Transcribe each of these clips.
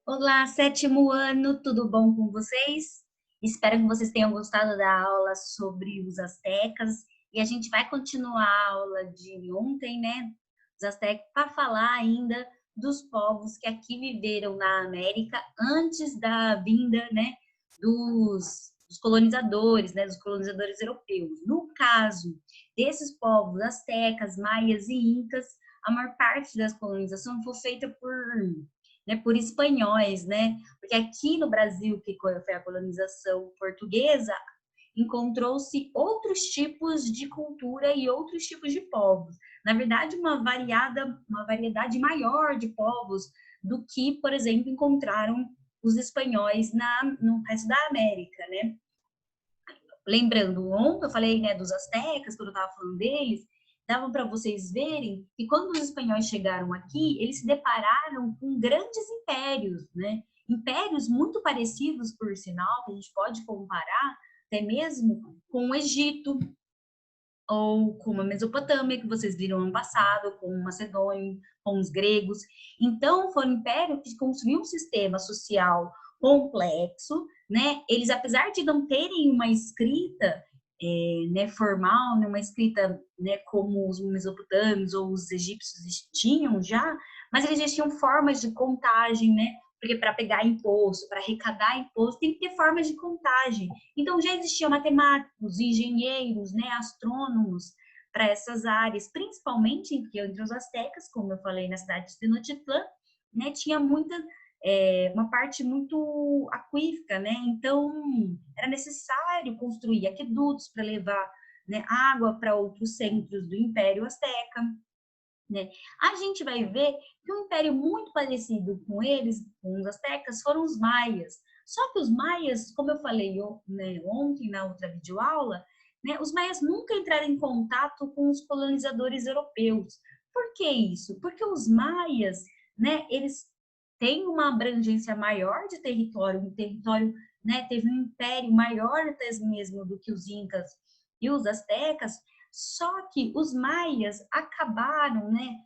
Olá, sétimo ano, tudo bom com vocês? Espero que vocês tenham gostado da aula sobre os astecas e a gente vai continuar a aula de ontem, né? Os astecas, para falar ainda dos povos que aqui viveram na América antes da vinda, né, dos colonizadores, né, dos colonizadores europeus. No caso desses povos astecas, maias e incas, a maior parte das colonizações foi feita por espanhóis, né? Porque aqui no Brasil, que foi a colonização portuguesa, encontrou-se outros tipos de cultura e outros tipos de povos. Na verdade, uma variedade maior de povos do que, por exemplo, encontraram os espanhóis no resto da América, né? Lembrando, ontem eu falei, né, dos astecas, quando eu estava falando deles, dava para vocês verem que quando os espanhóis chegaram aqui, eles se depararam com grandes impérios, né? Impérios muito parecidos, por sinal, que a gente pode comparar até mesmo com o Egito, ou com a Mesopotâmia, que vocês viram ano passado, com o Macedônio, com os gregos. Então, foi um império que construiu um sistema social complexo, né? Eles, apesar de não terem uma escrita né, formal, né, uma escrita, né, como os mesopotâmios ou os egípcios tinham já, mas eles já tinham formas de contagem, né? Porque para pegar imposto, para arrecadar imposto, tem que ter formas de contagem. Então, já existiam matemáticos, engenheiros, né, astrônomos para essas áreas, principalmente entre os astecas, como eu falei, na cidade de Tenochtitlan, né, tinha uma parte muito aquífica, né? Então, era necessário construir aquedutos para levar, né, água para outros centros do Império Azteca, né? A gente vai ver que um império muito parecido com eles, com os astecas, foram os maias. Só que os maias, como eu falei, né, ontem na outra videoaula, né, os maias nunca entraram em contato com os colonizadores europeus. Por que isso? Porque os maias, né, eles têm uma abrangência maior de território, um território, né, teve um império maior até mesmo do que os incas e os astecas, só que os maias acabaram, né?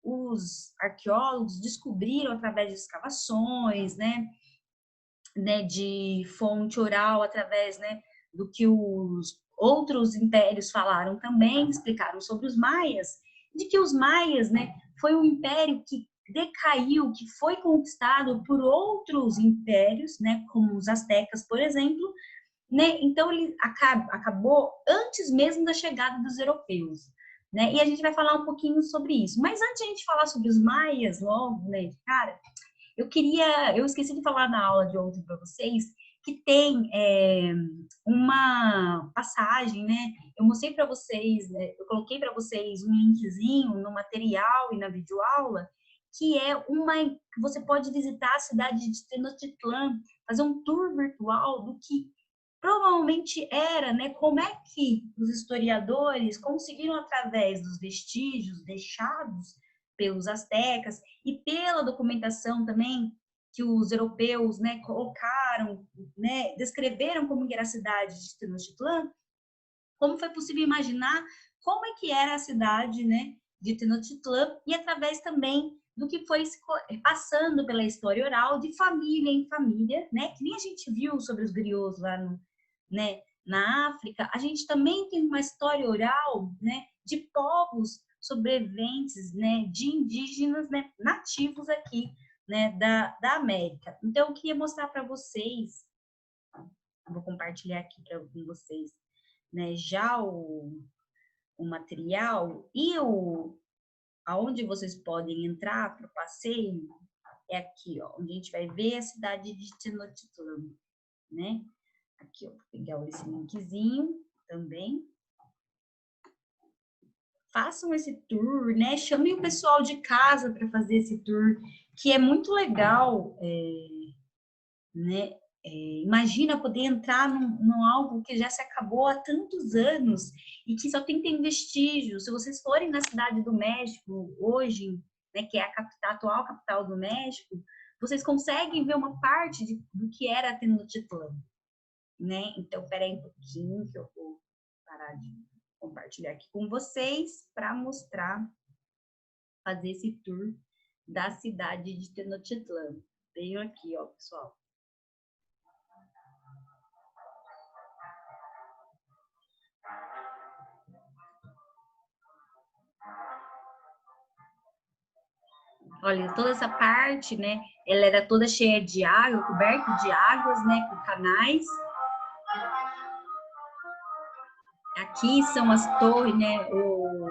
Os arqueólogos descobriram através de escavações, né, de fonte oral, através, né, do que os outros impérios falaram também, explicaram sobre os maias, de que os maias, né, foi um império que decaiu, que foi conquistado por outros impérios, né, como os astecas, por exemplo, né? Então ele acabou antes mesmo da chegada dos europeus, né? E a gente vai falar um pouquinho sobre isso. Mas antes de a gente falar sobre os maias, logo, né, cara, eu esqueci de falar na aula de ontem para vocês que tem uma passagem, né? Eu mostrei para vocês, né, eu coloquei para vocês um linkzinho no material e na videoaula que é uma que você pode visitar a cidade de Tenochtitlan, fazer um tour virtual do que provavelmente era, né? Como é que os historiadores conseguiram, através dos vestígios deixados pelos astecas e pela documentação também que os europeus, né, colocaram, né, descreveram como era a cidade de Tenochtitlan, como foi possível imaginar como é que era a cidade, né, de Tenochtitlan e através também do que foi passando pela história oral de família em família, né, que nem a gente viu sobre os griots lá no, né, na África, a gente também tem uma história oral, né, de povos sobreviventes, né, de indígenas, né, nativos aqui, né, da América. Então, eu queria mostrar para vocês, vou compartilhar aqui com vocês, né, já o material e aonde vocês podem entrar para o passeio é aqui, ó, onde a gente vai ver a cidade de Tenochtitlan, né? Aqui, ó, vou pegar esse linkzinho também. Façam esse tour, né? Chamem o pessoal de casa para fazer esse tour, que é muito legal, né? Imagina poder entrar num algo que já se acabou há tantos anos e que só tem vestígios. Se vocês forem na cidade do México hoje, né, que é a atual capital do México, vocês conseguem ver uma parte do que era Tenochtitlan, né? Então, peraí um pouquinho que eu vou parar de compartilhar aqui com vocês para mostrar, fazer esse tour da cidade de Tenochtitlan. Veio aqui, ó, pessoal. Olha, toda essa parte, né, ela era toda cheia de água, coberta de águas, né, com canais. Aqui são as torres, né,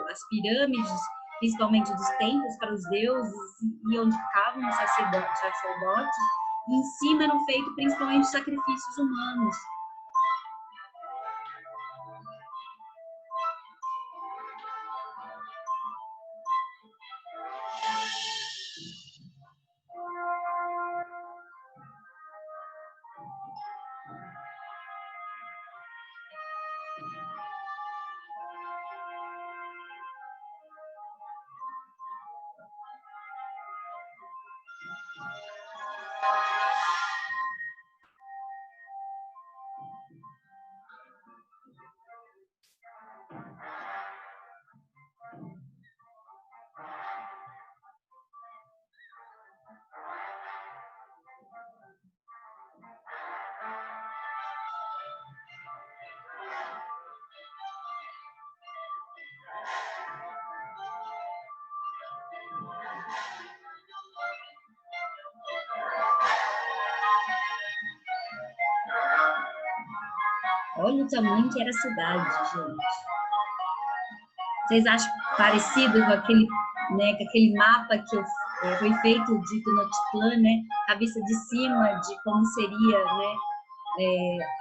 as pirâmides, principalmente dos templos para os deuses, e onde ficavam os sacerdotes. E em cima eram feitos principalmente sacrifícios humanos. Olha o tamanho que era a cidade, gente. Vocês acham parecido com aquele, né, com aquele mapa que foi feito de Tenochtitlan, né? A vista de cima de como seria, né,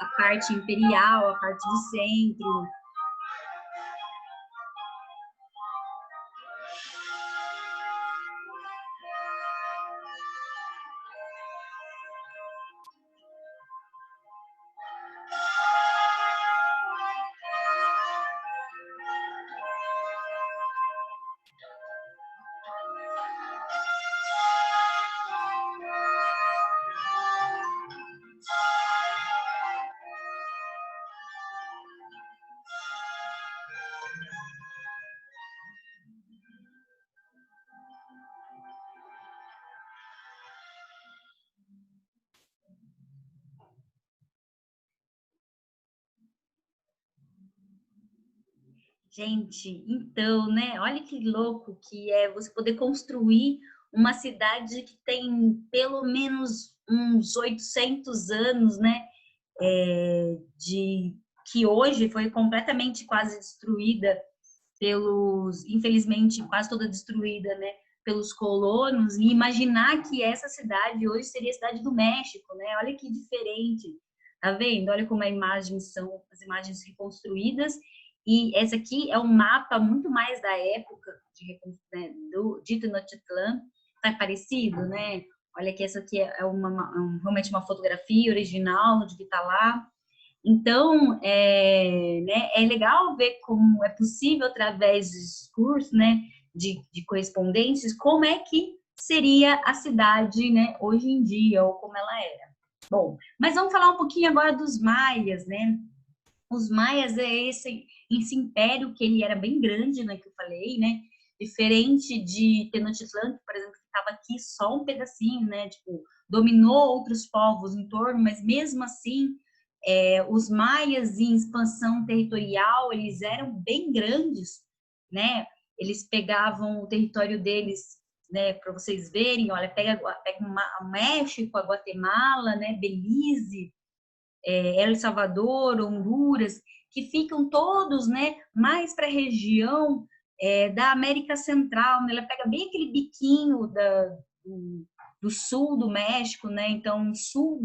a parte imperial, a parte do centro. Gente, então, né? Olha que louco que é você poder construir uma cidade que tem pelo menos uns 800 anos, né? De que hoje foi completamente quase destruída pelos, infelizmente, quase toda destruída, né? Pelos colonos. E imaginar que essa cidade hoje seria a cidade do México, né? Olha que diferente. Tá vendo? Olha como as imagens reconstruídas. E essa aqui é um mapa muito mais da época né, de Tenochtitlan, tá parecido, né? Olha que essa aqui é realmente uma fotografia original de que tá lá. Então, né, é legal ver como é possível, através de discursos, né, de correspondências, como é que seria a cidade, né, hoje em dia, ou como ela era. Bom, mas vamos falar um pouquinho agora dos maias, né? Os maias é esse império que ele era bem grande, né, que eu falei, né? Diferente de Tenochtitlan, que, por exemplo, estava aqui só um pedacinho, né? Tipo, dominou outros povos em torno, mas mesmo assim, os maias em expansão territorial, eles eram bem grandes, né? Eles pegavam o território deles, né? Para vocês verem, olha, pega o México, a Guatemala, né? Belize, El Salvador, Honduras, que ficam todos, né, mais para a região da América Central, né? Ela pega bem aquele biquinho do sul do México, né? Então, sul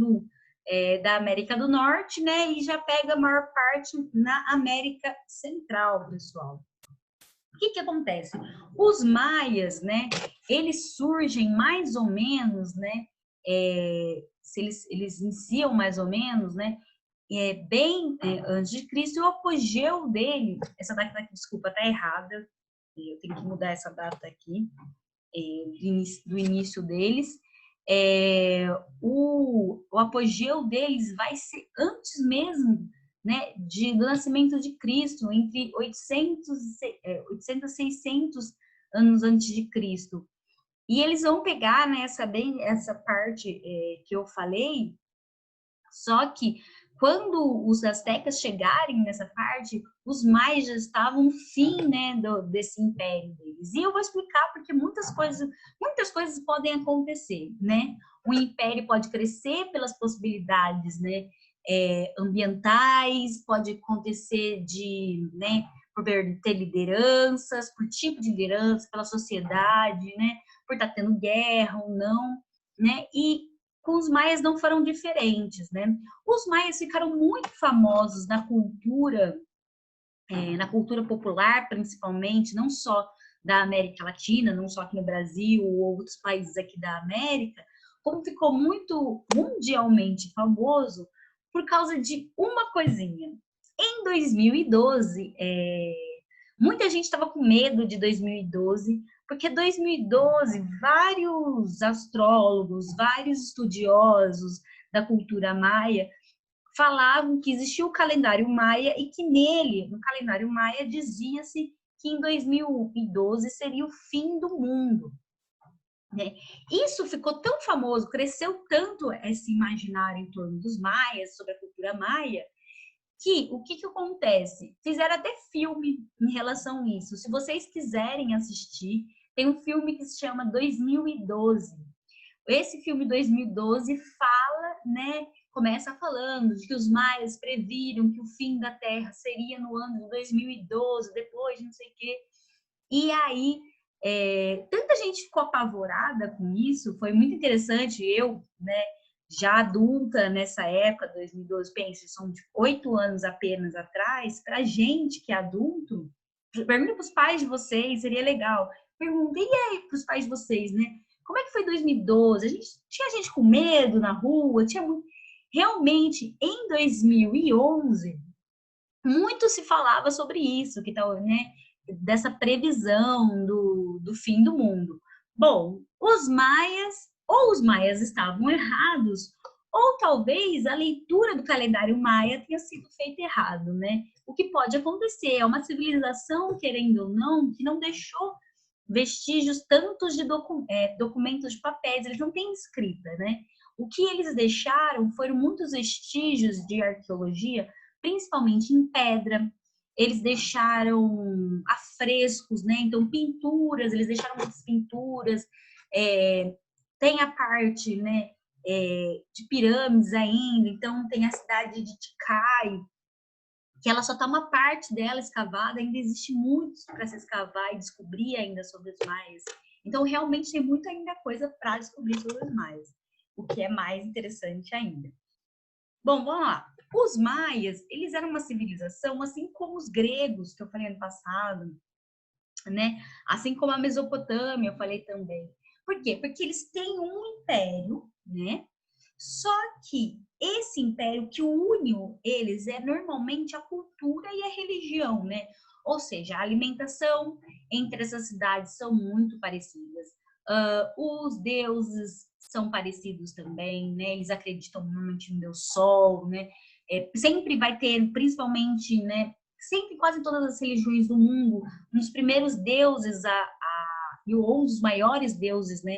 da América do Norte, né? E já pega a maior parte na América Central, pessoal. O que acontece? Os maias, né? Eles surgem mais ou menos, né? Se eles iniciam mais ou menos, né? Antes de Cristo, e o apogeu dele, essa data, desculpa, tá errada, eu tenho que mudar essa data aqui, do início deles. O apogeu deles vai ser antes mesmo, né, do nascimento de Cristo, entre 800 e 600 anos antes de Cristo. E eles vão pegar, né, essa parte que eu falei, só que quando os astecas chegarem nessa parte, os maias já estavam no fim, né, desse império deles. E eu vou explicar porque muitas coisas podem acontecer, né? O império pode crescer pelas possibilidades, né, ambientais, pode acontecer de, por ter lideranças, por tipo de liderança, pela sociedade, né, por estar tendo guerra ou não, né? E com os maias não foram diferentes, né? Os maias ficaram muito famosos na cultura popular, principalmente, não só da América Latina, não só aqui no Brasil ou outros países aqui da América, como ficou muito mundialmente famoso por causa de uma coisinha. Em 2012, muita gente estava com medo de 2012, porque 2012, vários astrólogos, vários estudiosos da cultura maia falavam que existia o calendário maia e que nele, no calendário maia, dizia-se que em 2012 seria o fim do mundo. Né? Isso ficou tão famoso, cresceu tanto esse imaginário em torno dos maias, sobre a cultura maia, que o que acontece? Fizeram até filme em relação a isso. Se vocês quiserem assistir, tem um filme que se chama 2012. Esse filme 2012 fala, né? Começa falando de que os maias previram que o fim da Terra seria no ano de 2012, depois de não sei o quê. E aí, tanta gente ficou apavorada com isso, foi muito interessante. Eu, né, já adulta nessa época, 2012, pense, são 8 anos apenas atrás, para gente que é adulto, pergunta para os pais de vocês, seria legal. Perguntei aí para os pais de vocês, né? Como é que foi 2012? Tinha gente com medo na rua, tinha muito. Realmente, em 2011, muito se falava sobre isso, que tal, né? Dessa previsão do fim do mundo. Bom, ou os maias estavam errados, ou talvez a leitura do calendário maia tenha sido feita errado, né? O que pode acontecer é uma civilização, querendo ou não, que não deixou vestígios tantos de documentos de papéis, eles não têm escrita, né? O que eles deixaram foram muitos vestígios de arqueologia, principalmente em pedra. Eles deixaram afrescos, né? Então, pinturas, eles deixaram muitas pinturas. Tem a parte, né, de pirâmides ainda, então tem a cidade de Tikal, que ela só está uma parte dela escavada, ainda existe muito para se escavar e descobrir ainda sobre os maias. Então, realmente tem muita ainda coisa para descobrir sobre os maias, o que é mais interessante ainda. Bom, vamos lá. Os maias, eles eram uma civilização, assim como os gregos, que eu falei ano passado, né? Assim como a Mesopotâmia, eu falei também. Por quê? Porque eles têm um império, né? Só que esse império que une eles é normalmente a cultura e a religião, né? Ou seja, a alimentação entre essas cidades são muito parecidas. Os deuses são parecidos também, né? Eles acreditam normalmente no Deus Sol, né? Sempre vai ter, principalmente, né? Sempre, quase todas as religiões do mundo, um dos primeiros deuses e um dos maiores deuses, né?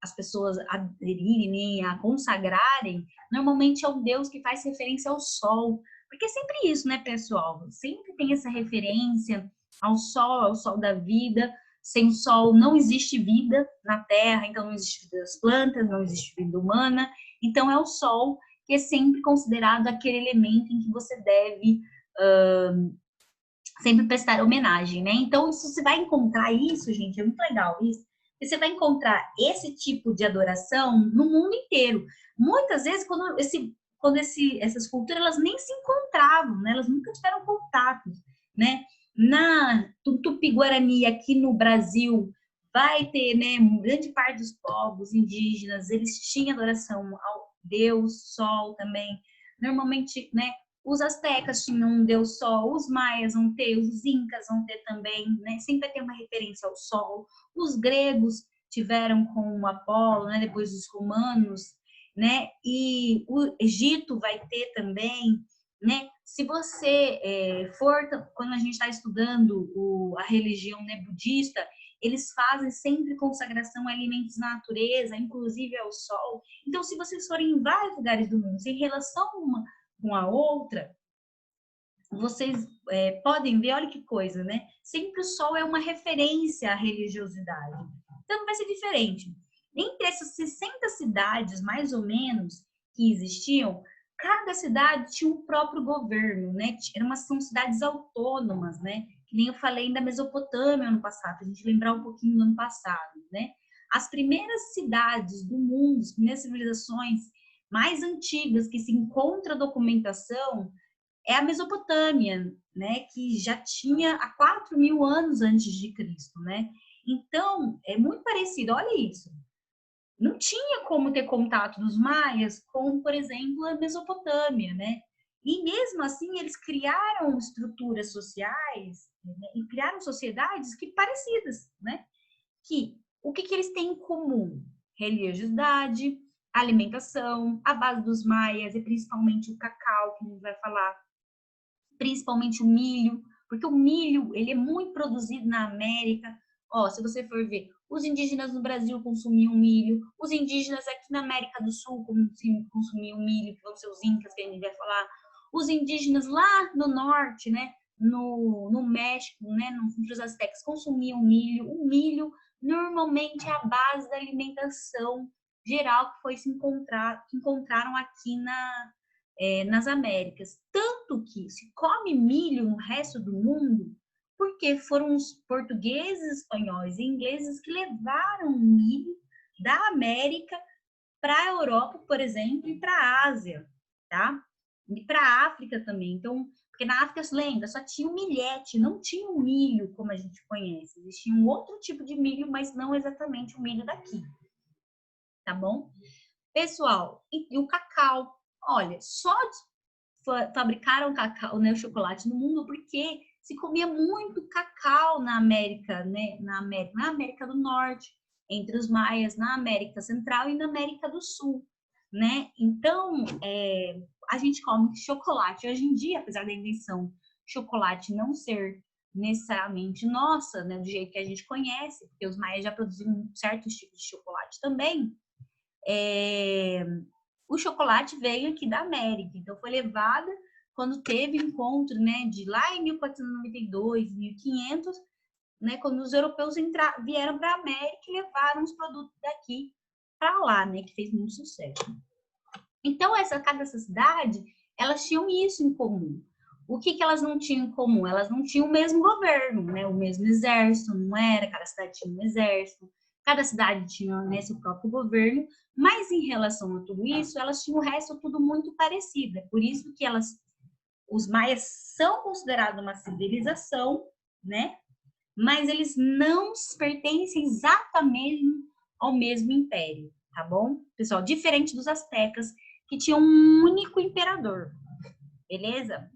As pessoas aderirem, a consagrarem, normalmente é um Deus que faz referência ao Sol. Porque é sempre isso, né, pessoal? Sempre tem essa referência ao Sol da vida. Sem o Sol não existe vida na Terra, então não existe vida das plantas, não existe vida humana. Então é o Sol que é sempre considerado aquele elemento em que você deve sempre prestar homenagem, né? Então, se você vai encontrar isso, gente, é muito legal isso. Você vai encontrar esse tipo de adoração no mundo inteiro. Muitas vezes, essas culturas elas nem se encontravam, né? Elas nunca tiveram contato, né? Na Tupi-Guarani, aqui no Brasil, vai ter, né? Grande parte dos povos indígenas, eles tinham adoração ao Deus Sol também. Normalmente, né? Os astecas tinham um deus sol, os maias vão ter, os incas vão ter também, né? Sempre vai ter uma referência ao sol. Os gregos tiveram com o Apolo, né? Depois os romanos, né? E o Egito vai ter também, né? Se você quando a gente está estudando a religião, né, budista, eles fazem sempre consagração a alimentos na natureza, inclusive ao sol. Então, se vocês forem em vários lugares do mundo, em relação uma com a outra, vocês podem ver, olha que coisa, né? Sempre o sol é uma referência à religiosidade. Então, não vai ser diferente. Entre essas 60 cidades, mais ou menos, que existiam, cada cidade tinha o próprio governo, né? São cidades autônomas, né? Que nem eu falei da Mesopotâmia ano passado, a gente lembrar um pouquinho do ano passado, né? As primeiras cidades do mundo, as primeiras civilizações mais antigas que se encontra documentação é a Mesopotâmia, né? Que já tinha há 4.000 anos antes de Cristo, né? Então, é muito parecido, olha isso. Não tinha como ter contato dos maias com, por exemplo, a Mesopotâmia, né? E mesmo assim, eles criaram estruturas sociais, né? E criaram sociedades que parecidas, né? Que o que eles têm em comum? Religiosidade, alimentação, a base dos maias e principalmente o cacau, que a gente vai falar, principalmente o milho, porque o milho, ele é muito produzido na América. Ó, se você for ver, os indígenas no Brasil consumiam milho, os indígenas aqui na América do Sul consumiam milho, que vão ser os incas, que a gente vai falar, os indígenas lá no norte, né, no México, né, entre os astecas, consumiam milho. O milho normalmente é a base da alimentação geral que foi que encontraram aqui nas Américas. Tanto que se come milho no resto do mundo, porque foram os portugueses, espanhóis e ingleses que levaram o milho da América para a Europa, por exemplo, e para a Ásia, tá? E para a África também. Então, porque na África, se lembra, só tinha o milhete, não tinha o milho como a gente conhece. Existia um outro tipo de milho, mas não exatamente o milho daqui. Tá bom? Pessoal, e o cacau? Olha, só fabricaram cacau, né, o chocolate no mundo porque se comia muito cacau na América, né, na América do Norte, entre os maias, na América Central e na América do Sul, né? Então, a gente come chocolate. Hoje em dia, apesar da invenção chocolate não ser necessariamente nossa, né, do jeito que a gente conhece, porque os maias já produziam certos tipos de chocolate também, o chocolate veio aqui da América, então foi levada quando teve encontro, né, de lá em 1492, 1500, né, quando os europeus vieram para a América e levaram os produtos daqui para lá, né, que fez muito sucesso. Então, cada essa cidade, elas tinham isso em comum. O que elas não tinham em comum? Elas não tinham o mesmo governo, né, o mesmo exército, não era, cada cidade tinha um exército, cada cidade tinha, né, seu próprio governo, mas em relação a tudo isso, elas tinham o resto tudo muito parecido. É por isso que os maias são considerados uma civilização, né? Mas eles não pertencem exatamente ao mesmo império, tá bom? Pessoal, diferente dos astecas, que tinham um único imperador, beleza?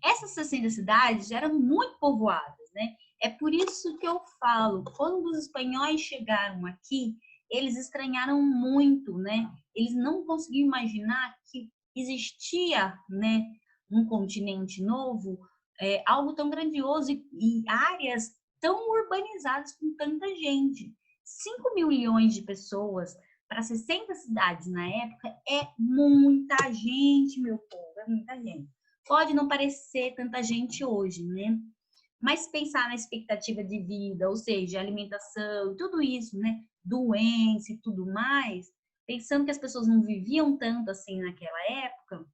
Essas 60 cidades eram muito povoadas, né? É por isso que eu falo, quando os espanhóis chegaram aqui, eles estranharam muito, né? Eles não conseguiam imaginar que existia, né, um continente novo, algo tão grandioso e áreas tão urbanizadas com tanta gente. 5 milhões de pessoas para 60 cidades na época é muita gente, meu povo, é muita gente. Pode não parecer tanta gente hoje, né? Mas pensar na expectativa de vida, ou seja, alimentação, tudo isso, né? Doença e tudo mais, pensando que as pessoas não viviam tanto assim naquela época,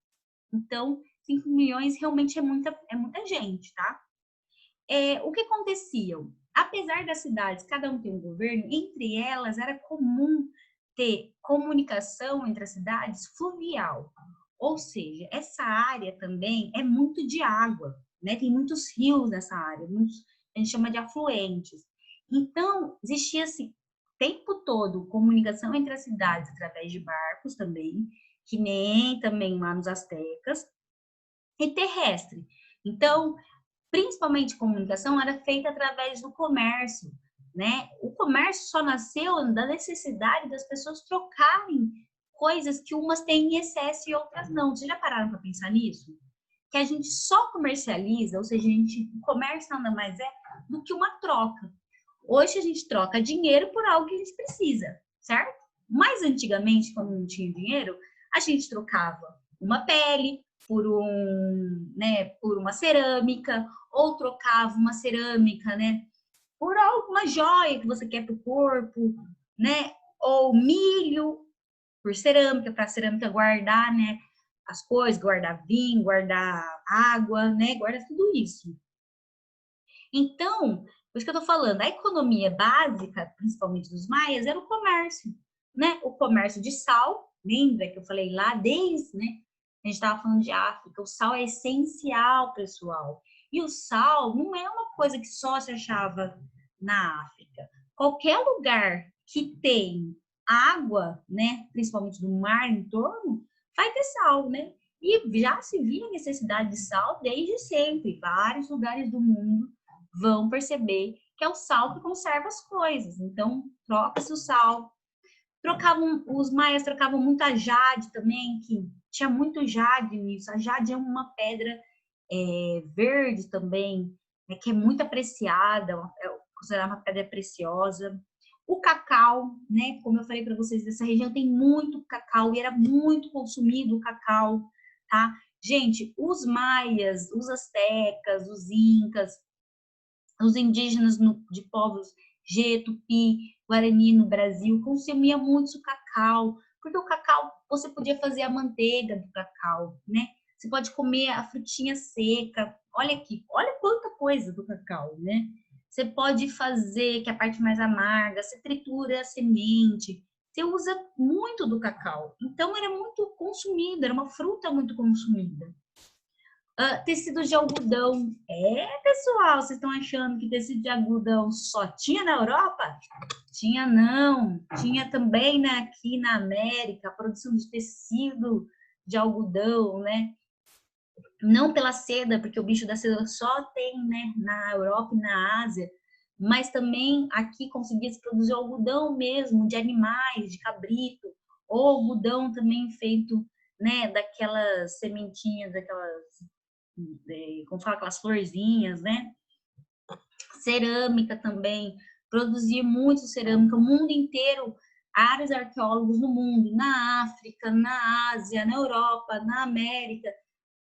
então 5 milhões realmente é muita gente, tá? O que acontecia? Apesar das cidades, cada um tem um governo, entre elas era comum ter comunicação entre as cidades fluvial. Ou seja, essa área também é muito de água, né? Tem muitos rios nessa área, a gente chama de afluentes. Então, existia assim, o tempo todo comunicação entre as cidades através de barcos também, que nem também lá nos astecas, e terrestre. Então, principalmente comunicação era feita através do comércio, né? O comércio só nasceu da necessidade das pessoas trocarem coisas que umas têm em excesso e outras não. Vocês já pararam para pensar nisso? Que a gente só comercializa, ou seja, o comércio nada mais é do que uma troca. Hoje a gente troca dinheiro por algo que a gente precisa, certo? Mas antigamente, quando não tinha dinheiro, a gente trocava uma pele por uma cerâmica, ou trocava uma cerâmica, né, por alguma joia que você quer para o corpo, né, ou milho por cerâmica, para a cerâmica guardar, né, as coisas, guardar vinho, guardar água, né, guarda tudo isso. Então, por isso que eu estou falando, a economia básica, principalmente dos maias, era o comércio, né? O comércio de sal, lembra que eu falei lá desde, né? A gente estava falando de África, o sal é essencial, pessoal. E o sal não é uma coisa que só se achava na África. Qualquer lugar que tem água, né, principalmente do mar em torno, vai ter sal, né? E já se via a necessidade de sal desde sempre. Vários lugares do mundo vão perceber que é o sal que conserva as coisas. Então, troca-se o sal. Os maias trocavam muita jade também, que tinha muito jade nisso. A jade é uma pedra verde também, né, que é muito apreciada, é considerada uma pedra preciosa. O cacau, né? Como eu falei para vocês, essa região tem muito cacau e era muito consumido o cacau, tá? Gente, os maias, os astecas, os incas, os indígenas de povos G, Tupi, Guarani no Brasil consumiam muito o cacau, porque o cacau, você podia fazer a manteiga do cacau, né? Você pode comer a frutinha seca. Olha aqui, olha quanta coisa do cacau, né? Você pode fazer, que é a parte mais amarga, você tritura a semente, você usa muito do cacau. Então, era muito consumido, era uma fruta muito consumida. Tecido de algodão. Pessoal, vocês estão achando que tecido de algodão só tinha na Europa? Tinha não. Tinha também, né, aqui na América, a produção de tecido de algodão, né? Não pela seda, porque o bicho da seda só tem, né, na Europa e na Ásia, mas também aqui conseguia se produzir algodão mesmo, de animais, de cabrito, ou algodão também feito, né, daquelas sementinhas, daquelas como fala, aquelas florzinhas, né? Cerâmica também, produzir muito cerâmica, o mundo inteiro, áreas arqueólogos no mundo, na África, na Ásia, na Europa, na América,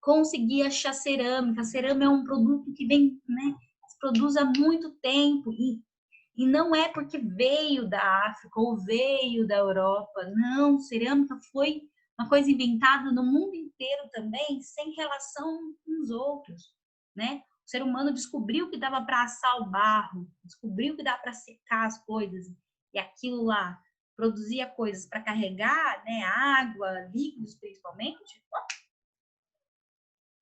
conseguir achar cerâmica. A cerâmica é um produto que vem, né? Se produz há muito tempo e não é porque veio da África ou veio da Europa, não, cerâmica foi uma coisa inventada no mundo inteiro também, sem relação com os outros, né? O ser humano descobriu que dava para assar o barro, descobriu que dava para secar as coisas, e aquilo lá produzia coisas para carregar, né? Água, líquidos principalmente.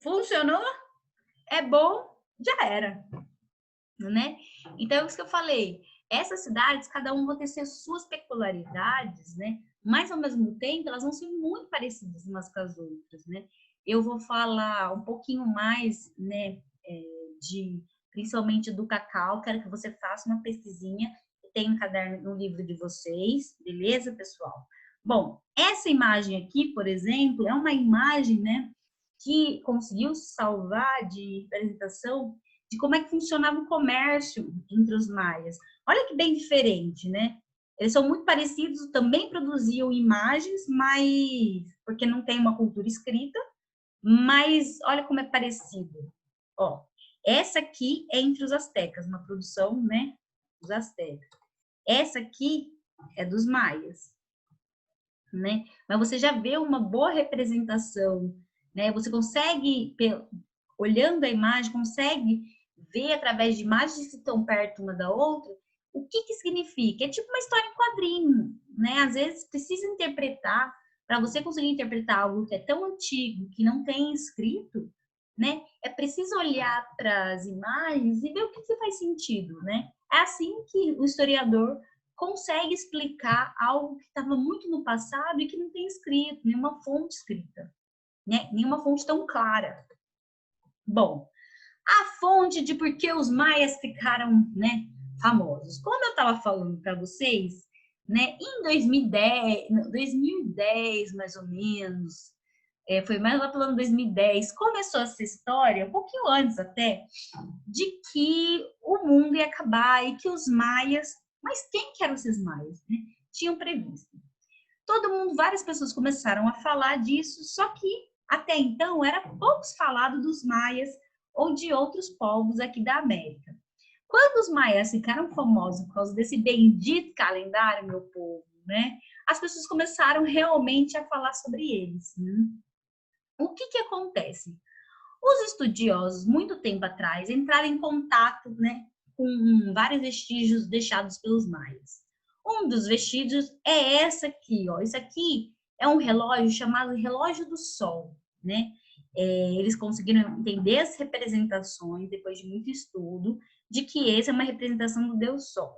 Funcionou? É bom? Já era, né? Então, é isso que eu falei. Essas cidades, cada um vai ter suas peculiaridades, né? Mas, ao mesmo tempo, elas vão ser muito parecidas umas com as outras, né? Eu vou falar um pouquinho mais, né, principalmente do cacau. Quero que você faça uma pesquisinha. Tem um caderno no livro de vocês, beleza, pessoal? Bom, essa imagem aqui, por exemplo, é uma imagem, né, que conseguiu salvar de representação de como é que funcionava o comércio entre os maias. Olha que bem diferente, né? Eles são muito parecidos, também produziam imagens, mas porque não tem uma cultura escrita, mas olha como é parecido. Ó, essa aqui é entre os astecas, uma produção, né, dos astecas. Essa aqui é dos maias, né? Mas você já vê uma boa representação, né? Você consegue, olhando a imagem, consegue ver através de imagens que estão perto uma da outra o que que significa. É tipo uma história em quadrinho, né? Às vezes precisa interpretar, para você conseguir interpretar algo que é tão antigo, que não tem escrito, né? É preciso olhar para as imagens e ver o que que faz sentido, né? É assim que o historiador consegue explicar algo que estava muito no passado e que não tem escrito, nenhuma fonte escrita, né? Nenhuma fonte tão clara. Bom, a fonte de por que os maias ficaram, né, famosos. Como eu estava falando para vocês, né, em 2010 mais ou menos, foi mais lá pelo ano 2010, começou essa história, um pouquinho antes até, de que o mundo ia acabar e que os maias, mas quem que eram esses maias, né? Tinham previsto. Todo mundo, várias pessoas começaram a falar disso, só que até então era poucos falado dos maias ou de outros povos aqui da América. Quando os maias ficaram famosos por causa desse bendito calendário, meu povo, né? As pessoas começaram realmente a falar sobre eles. Né? O que que acontece? Os estudiosos, muito tempo atrás, entraram em contato, né, com vários vestígios deixados pelos maias. Um dos vestígios é essa aqui, ó. Isso aqui é um relógio chamado relógio do sol, né? Eles conseguiram entender as representações, depois de muito estudo, de que essa é uma representação do Deus Sol.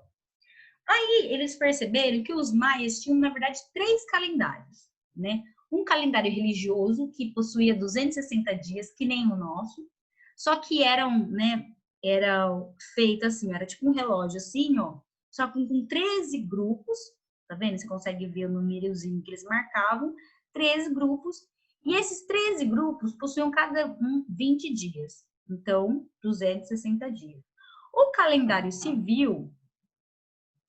Aí eles perceberam que os maias tinham, na verdade, 3 calendários, né? Um calendário religioso que possuía 260 dias, que nem o nosso, só que eram, né, era feito assim, era tipo um relógio assim, ó, só com 13 grupos, tá vendo? Você consegue ver o númerozinho que eles marcavam, 13 grupos, e esses 13 grupos possuíam cada um 20 dias, então 260 dias. O calendário civil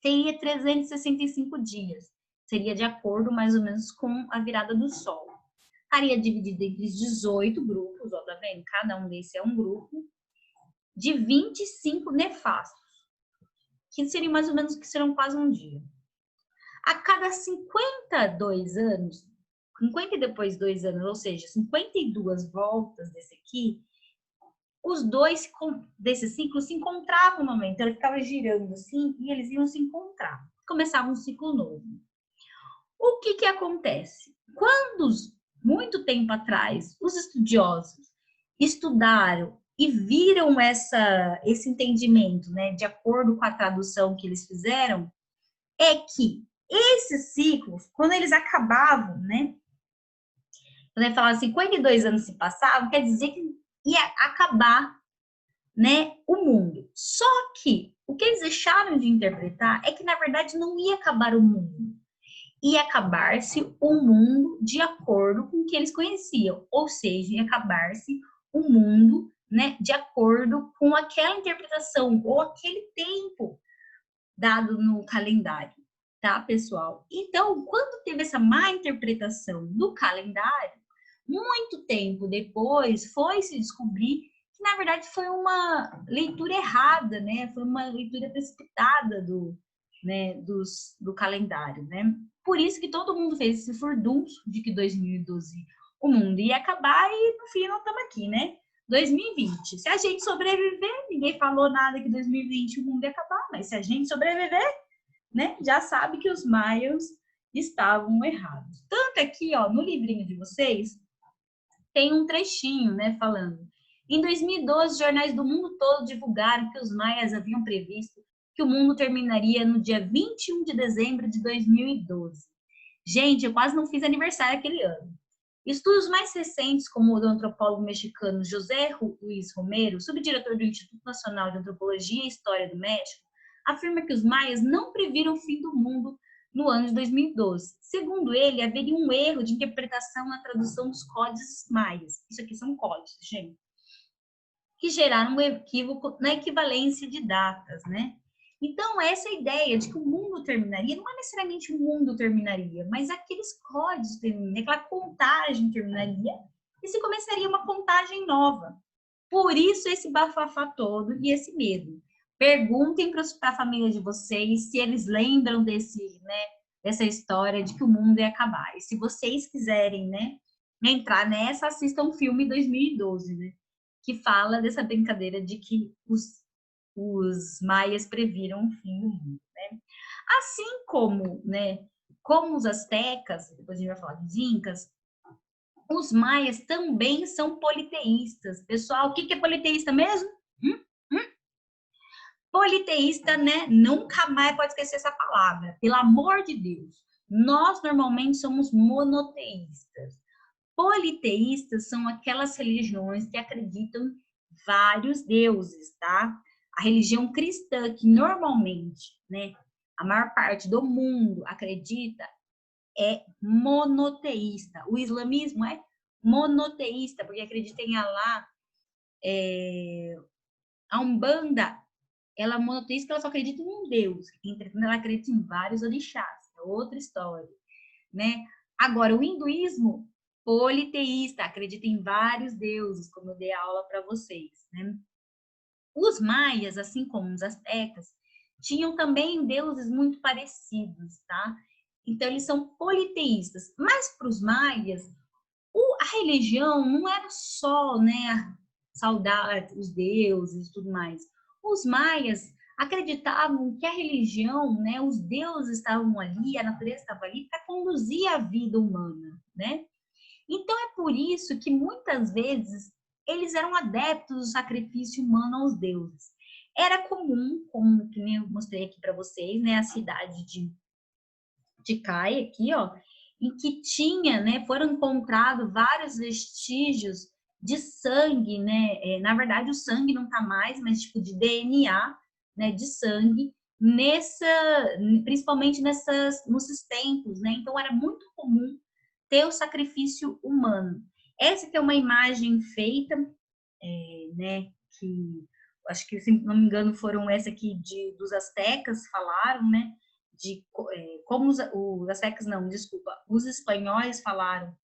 teria 365 dias. Seria de acordo mais ou menos com a virada do Sol. Estaria dividido entre 18 grupos, ó, tá vendo? Cada um desse é um grupo, de 25 nefastos, que seriam mais ou menos que serão quase um dia. A cada 52 anos, 50 e depois 2 anos, ou seja, 52 voltas desse aqui, os dois desse ciclo se encontravam no momento. Ele ficava girando assim e eles iam se encontrar. Começava um ciclo novo. O que que acontece? Quando, muito tempo atrás, os estudiosos estudaram e viram esse entendimento, né, de acordo com a tradução que eles fizeram, é que esses ciclos, quando eles acabavam, né, quando ele falava 52 anos se passavam, quer dizer que ia acabar, né, o mundo. Só que o que eles deixaram de interpretar é que, na verdade, não ia acabar o mundo. Ia acabar-se o mundo de acordo com o que eles conheciam, ou seja, ia acabar-se o mundo, né, de acordo com aquela interpretação ou aquele tempo dado no calendário, tá, pessoal? Então, quando teve essa má interpretação do calendário, muito tempo depois foi se descobrir que, na verdade, foi uma leitura errada, né? Foi uma leitura precipitada né, do calendário, né? Por isso que todo mundo fez esse furdunço de que 2012 o mundo ia acabar e, no fim, nós estamos aqui, né? 2020. Se a gente sobreviver, ninguém falou nada que 2020 o mundo ia acabar, mas se a gente sobreviver, né, já sabe que os maias estavam errados. Tanto aqui, ó, no livrinho de vocês, tem um trechinho, né, falando. Em 2012, jornais do mundo todo divulgaram que os maias haviam previsto que o mundo terminaria no dia 21 de dezembro de 2012. Gente, eu quase não fiz aniversário aquele ano. Estudos mais recentes, como o do antropólogo mexicano José Luiz Romero, subdiretor do Instituto Nacional de Antropologia e História do México, afirma que os maias não previram o fim do mundo no ano de 2012. Segundo ele, haveria um erro de interpretação na tradução dos códices maias. Isso aqui são códices, gente. Que geraram um equívoco na equivalência de datas, né? Então, essa ideia de que o mundo terminaria, não é necessariamente o mundo terminaria, mas aqueles códigos terminariam, aquela contagem terminaria e se começaria uma contagem nova. Por isso, esse bafafá todo e esse medo. Perguntem para a família de vocês se eles lembram dessa história de que o mundo ia acabar. E se vocês quiserem, né, entrar nessa, assistam o filme 2012, né, que fala dessa brincadeira de que os maias previram o fim do mundo, né? Assim como, né, como os astecas, depois a gente vai falar dos incas, os maias também são politeístas. Pessoal, o que é politeísta mesmo? Hum? Politeísta, né? Nunca mais pode esquecer essa palavra. Pelo amor de Deus. Nós normalmente somos monoteístas. Politeístas são aquelas religiões que acreditam em vários deuses, tá? A religião cristã, que normalmente, né, a maior parte do mundo acredita, é monoteísta. O islamismo é monoteísta, porque acredita em Alá. A Umbanda, ela é monoteísta, ela só acredita em um Deus. Entretanto, ela acredita em vários orixás. É outra história, né? Agora, o hinduísmo, politeísta, acredita em vários deuses, como eu dei aula para vocês, né? Os maias, assim como os astecas, tinham também deuses muito parecidos, tá? Então, eles são politeístas. Mas para os maias, a religião não era só, né, saudar os deuses e tudo mais. Os maias acreditavam que a religião, né, os deuses estavam ali, a natureza estava ali para conduzir a vida humana, né? Então é por isso que muitas vezes eles eram adeptos do sacrifício humano aos deuses. Era comum, como que eu mostrei aqui para vocês, né, a cidade de Caia aqui, ó, em que tinha, né, foram encontrados vários vestígios de sangue, né? Na verdade, o sangue não tá mais, mas tipo de DNA, né, de sangue nessa, principalmente nesses templos, né? Então era muito comum ter o sacrifício humano. Essa que é uma imagem feita, né? Que acho que, se não me engano, foram essa aqui dos astecas falaram, né? De como os astecas não, desculpa, os espanhóis falaram.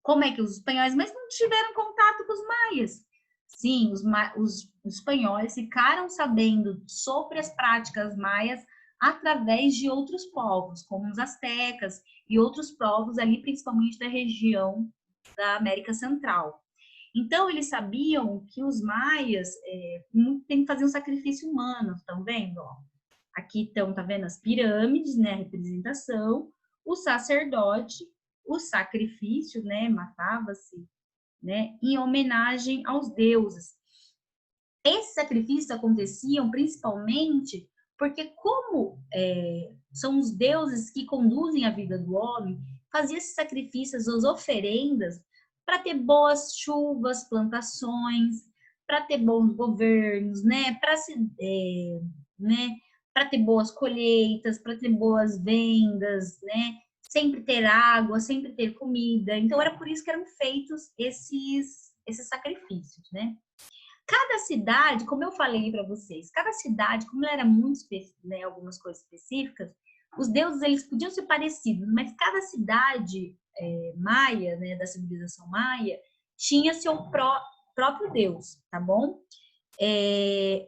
Como é que os espanhóis, mas não tiveram contato com os maias? Sim, os espanhóis ficaram sabendo sobre as práticas maias através de outros povos, como os astecas e outros povos ali, principalmente da região da América Central. Então, eles sabiam que os maias têm que fazer um sacrifício humano, estão vendo? Ó? Aqui estão, tá vendo as pirâmides, né, a representação, o sacerdote, o sacrifício, né, matava-se, né, em homenagem aos deuses. Esses sacrifícios aconteciam principalmente porque, como são os deuses que conduzem a vida do homem, fazia esses sacrifícios, as oferendas, para ter boas chuvas, plantações, para ter bons governos, né, né, para ter boas colheitas, para ter boas vendas, né, sempre ter água, sempre ter comida. Então era por isso que eram feitos esses sacrifícios, né? Cada cidade, como eu falei para vocês, cada cidade, como ela era muito né, algumas coisas específicas, os deuses eles podiam ser parecidos, mas cada cidade maia, né, da civilização maia, tinha seu próprio deus, tá bom?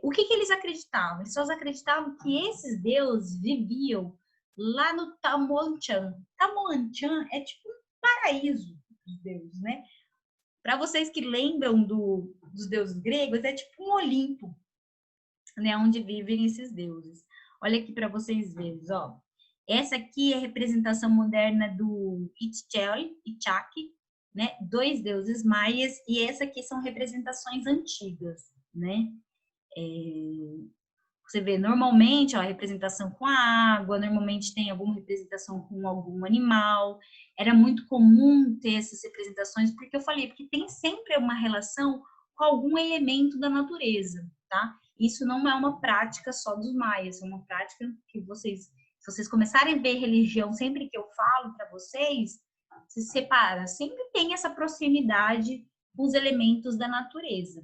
O que eles acreditavam? Eles só acreditavam que esses deuses viviam lá no Tamoanchan. Tamoanchan é tipo um paraíso dos deuses, né? Para vocês que lembram dos deuses gregos, é tipo um Olimpo, né, onde vivem esses deuses. Olha aqui para vocês verem, ó. Essa aqui é a representação moderna do Itzel, Itzhak, né, dois deuses maias, e essa aqui são representações antigas, né? Você vê, normalmente, ó, a representação com a água, normalmente tem alguma representação com algum animal. Era muito comum ter essas representações, porque eu falei, porque tem sempre uma relação com algum elemento da natureza, tá? Isso não é uma prática só dos maias, é uma prática que vocês, se vocês começarem a ver religião, sempre que eu falo para vocês, se separa, sempre tem essa proximidade com os elementos da natureza.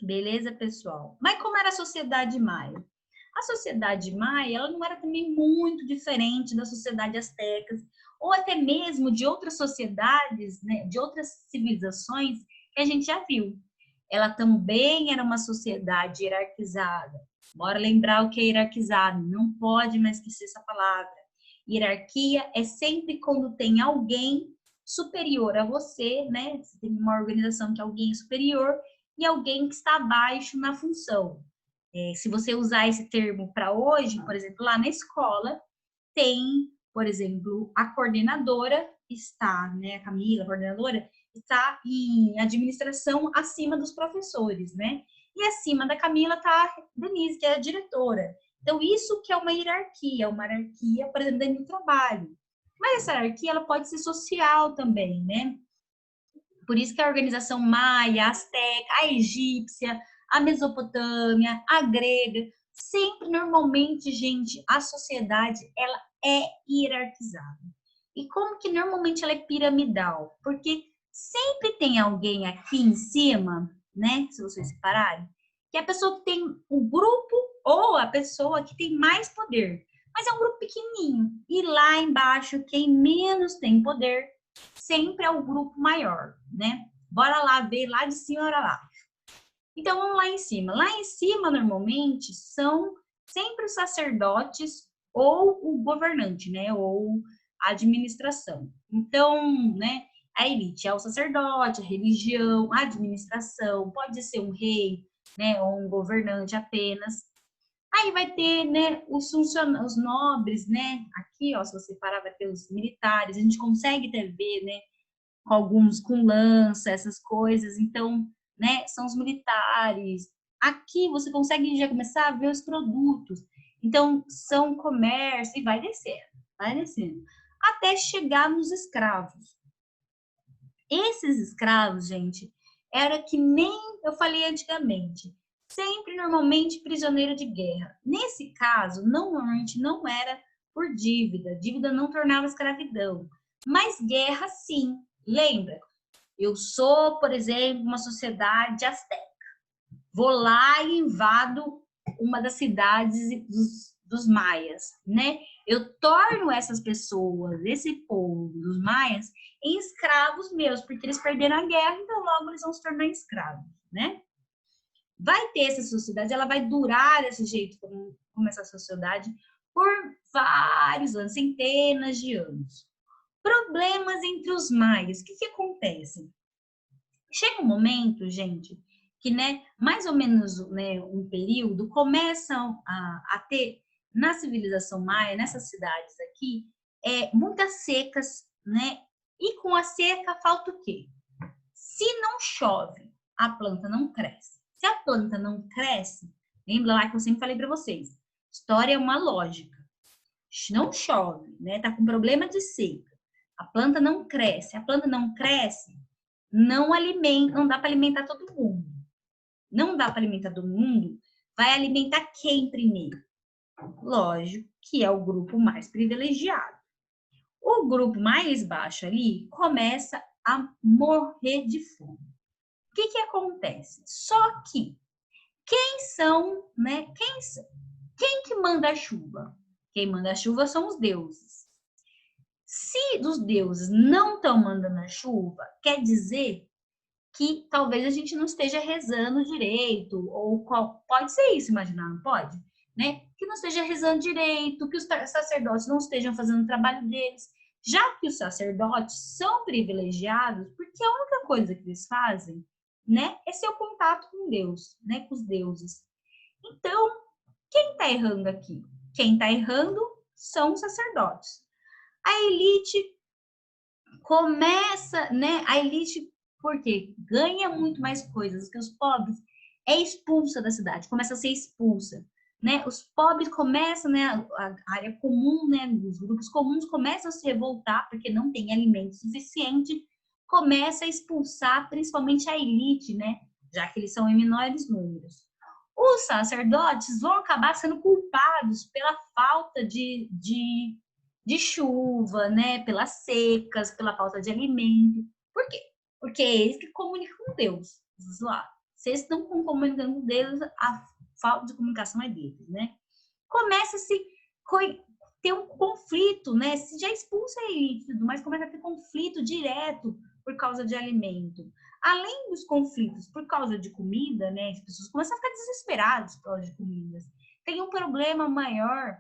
Beleza, pessoal? Mas como era a sociedade maia? A sociedade maia, ela não era também muito diferente da sociedade asteca, ou até mesmo de outras sociedades, né, de outras civilizações que a gente já viu. Ela também era uma sociedade hierarquizada. Bora lembrar o que é hierarquizado, não pode mais esquecer essa palavra. Hierarquia é sempre quando tem alguém superior a você, né? Você tem uma organização que alguém é superior e alguém que está abaixo na função. Se você usar esse termo para hoje, por exemplo, lá na escola, tem, por exemplo, a coordenadora está, né, a Camila, a coordenadora, está em administração acima dos professores, né? E acima da Camila está a Denise, que é a diretora. Então, isso que é uma hierarquia, por exemplo, dentro do trabalho. Mas essa hierarquia, ela pode ser social também, né? Por isso que a organização maia, a asteca, a egípcia, a mesopotâmia, a grega, sempre, normalmente, gente, a sociedade, ela é hierarquizada. E como que normalmente ela é piramidal? Porque Sempre tem alguém aqui em cima, né? Se vocês separarem, que é a pessoa que tem o grupo ou a pessoa que tem mais poder. Mas é um grupo pequenininho. E lá embaixo, quem menos tem poder, sempre é o grupo maior, né? Bora lá ver lá de cima, bora lá. Então, vamos lá em cima. Lá em cima, normalmente, são sempre os sacerdotes ou o governante, né? Ou a administração. Então, né? A elite é o sacerdote, a religião, a administração, pode ser um rei, né? Ou um governante apenas. Aí vai ter, né? Os nobres, né? Aqui, ó, se você parar, vai ter os militares. A gente consegue até ver, né? Com alguns com lança, essas coisas. Então, né, são os militares. Aqui você consegue já começar a ver os produtos. Então, são comércio e vai descendo, até chegar nos escravos. Esses escravos, gente, era que nem eu falei antigamente, sempre normalmente prisioneiro de guerra. Nesse caso, normalmente não era por dívida, dívida não tornava escravidão, mas guerra sim. Lembra? Eu sou, por exemplo, uma sociedade asteca. Vou lá e invado uma das cidades dos maias, né? Eu torno essas pessoas, esse povo dos maias, em escravos meus, porque eles perderam a guerra, então logo eles vão se tornar escravos, né? Vai ter essa sociedade, ela vai durar desse jeito, como essa sociedade, por vários anos, centenas de anos. Problemas entre os maias, o que acontece? Chega um momento, gente, que, né, mais ou menos, né, um período, começam a ter, na civilização maia, nessas cidades aqui, muitas secas, né? E com a seca falta o quê? Se não chove, a planta não cresce. Se a planta não cresce, lembra lá que eu sempre falei para vocês, história é uma lógica. Não chove, né? Tá com problema de seca. A planta não cresce. A planta não cresce, não alimenta, não dá para alimentar todo mundo. Não dá para alimentar todo mundo, vai alimentar quem primeiro? Lógico que é o grupo mais privilegiado. O grupo mais baixo ali começa a morrer de fome. O que acontece? Só que quem são, né? Quem que manda a chuva? Quem manda a chuva são os deuses. Se os deuses não estão mandando a chuva, quer dizer que talvez a gente não esteja rezando direito, ou pode ser isso, imaginar, não pode? Né? Que não esteja rezando direito, que os sacerdotes não estejam fazendo o trabalho deles, já que os sacerdotes são privilegiados, porque a única coisa que eles fazem, né, é ser o contato com Deus, né, com os deuses. Então, quem está errando aqui? Quem está errando são os sacerdotes. A elite começa, né? A elite, porque ganha muito mais coisas que os pobres, é expulsa da cidade, começa a ser expulsa, né? Os pobres começam, né? A área comum, né? Os grupos comuns começam a se revoltar porque não tem alimento suficiente, começa a expulsar principalmente a elite, né? Já que eles são em menores números. Os sacerdotes vão acabar sendo culpados pela falta de chuva, né? Pelas secas, pela falta de alimento. Por quê? Porque é eles que comunicam com Deus. Lá. Se eles estão comunicando com Deus, a falta de comunicação é deles, né? Começa a se ter um conflito, né? Se já expulsa a elite e tudo mais, começa a ter conflito direto por causa de alimento. Além dos conflitos por causa de comida, né? As pessoas começam a ficar desesperadas por causa de comidas. Tem um problema maior,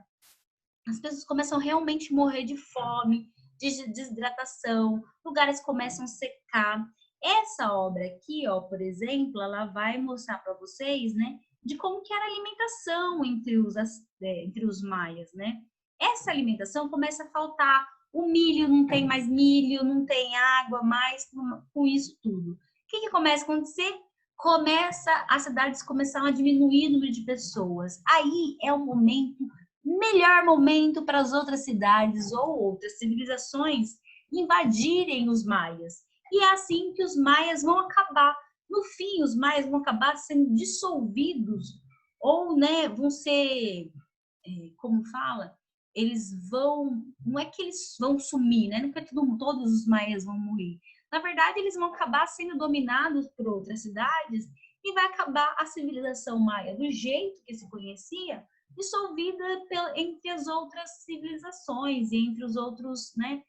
as pessoas começam realmente a morrer de fome, de desidratação, lugares começam a secar. Essa obra aqui, ó, por exemplo, ela vai mostrar para vocês, né, de como que era a alimentação entre os maias, né? Essa alimentação começa a faltar, o milho não tem mais milho, não tem água mais, com isso tudo. O que começa a acontecer? As cidades começaram a diminuir o número de pessoas. Aí é o momento melhor momento para as outras cidades ou outras civilizações invadirem os maias. E é assim que os maias vão acabar. No fim, os maias vão acabar sendo dissolvidos ou, né, vão ser, como fala, eles vão, não é que eles vão sumir, né? Não é que todos os maias vão morrer. Na verdade, eles vão acabar sendo dominados por outras cidades e vai acabar a civilização maia do jeito que se conhecia, dissolvida entre as outras civilizações, entre os outros, né,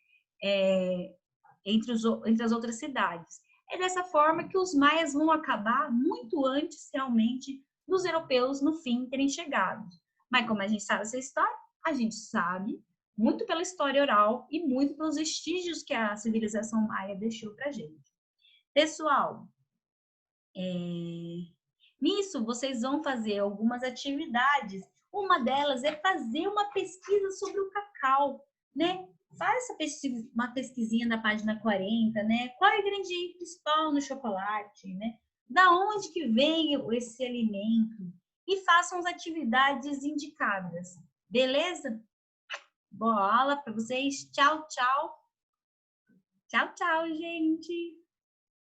entre as outras cidades. É dessa forma que os maias vão acabar muito antes, realmente, dos europeus, no fim, terem chegado. Mas como a gente sabe essa história, a gente sabe muito pela história oral e muito pelos vestígios que a civilização maia deixou para a gente. Pessoal, nisso vocês vão fazer algumas atividades. Uma delas é fazer uma pesquisa sobre o cacau, né? Faz uma pesquisinha na página 40, né? Qual é o ingrediente principal no chocolate, né? Da onde que vem esse alimento? E façam as atividades indicadas. Beleza? Boa aula para vocês. Tchau, tchau. Tchau, tchau, gente.